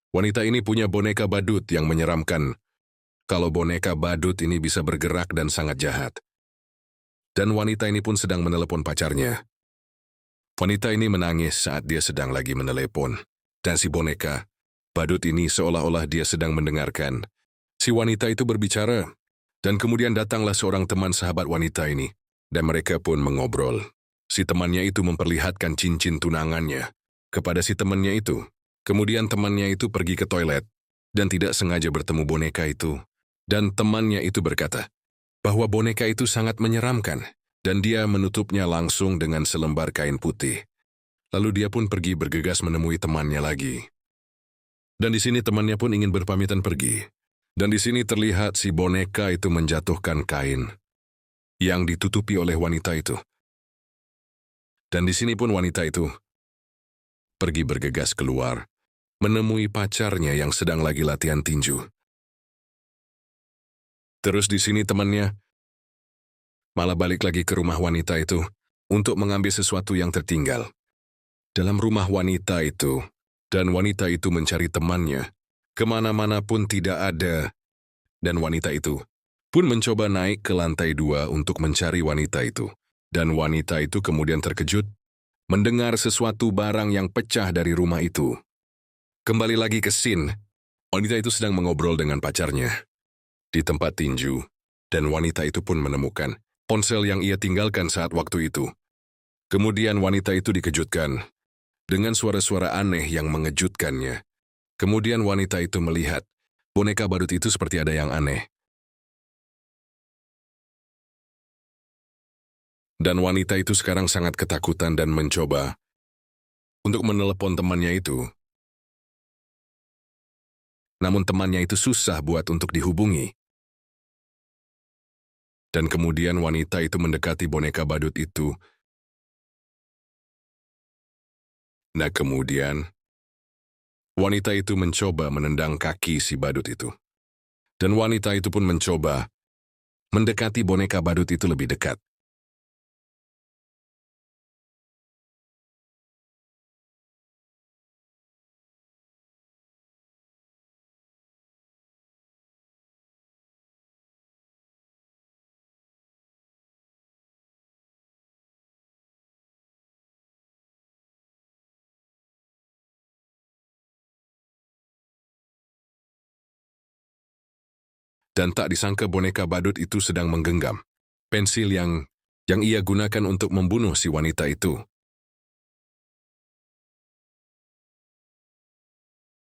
Wanita ini punya boneka badut yang menyeramkan. Kalau boneka badut ini bisa bergerak dan sangat jahat. Dan wanita ini pun sedang menelepon pacarnya. Wanita ini menangis saat dia sedang lagi menelepon. Dan si boneka badut ini seolah-olah dia sedang mendengarkan. Si wanita itu berbicara. Dan kemudian datanglah seorang teman sahabat wanita ini. Dan mereka pun mengobrol. Si temannya itu memperlihatkan cincin tunangannya kepada si temannya itu. Kemudian temannya itu pergi ke toilet dan tidak sengaja bertemu boneka itu. Dan temannya itu berkata bahwa boneka itu sangat menyeramkan dan dia menutupnya langsung dengan selembar kain putih. Lalu dia pun pergi bergegas menemui temannya lagi. Dan di sini temannya pun ingin berpamitan pergi. Dan di sini terlihat si boneka itu menjatuhkan kain yang ditutupi oleh wanita itu. Dan di sini pun wanita itu pergi bergegas keluar, menemui pacarnya yang sedang lagi latihan tinju. Terus di sini temannya malah balik lagi ke rumah wanita itu untuk mengambil sesuatu yang tertinggal. Dalam rumah wanita itu, dan wanita itu mencari temannya, kemana-mana pun tidak ada. Dan wanita itu pun mencoba naik ke lantai 2 untuk mencari wanita itu. Dan wanita itu kemudian terkejut mendengar sesuatu barang yang pecah dari rumah itu. Kembali lagi ke scene, wanita itu sedang mengobrol dengan pacarnya di tempat tinju, dan wanita itu pun menemukan ponsel yang ia tinggalkan saat waktu itu. Kemudian wanita itu dikejutkan dengan suara-suara aneh yang mengejutkannya. Kemudian wanita itu melihat boneka badut itu seperti ada yang aneh. Dan wanita itu sekarang sangat ketakutan dan mencoba untuk menelepon temannya itu. Namun temannya itu susah buat untuk dihubungi. Dan kemudian wanita itu mendekati boneka badut itu. Nah kemudian, wanita itu mencoba menendang kaki si badut itu. Dan wanita itu pun mencoba mendekati boneka badut itu lebih dekat. Dan tak disangka boneka badut itu sedang menggenggam pensil yang ia gunakan untuk membunuh si wanita itu.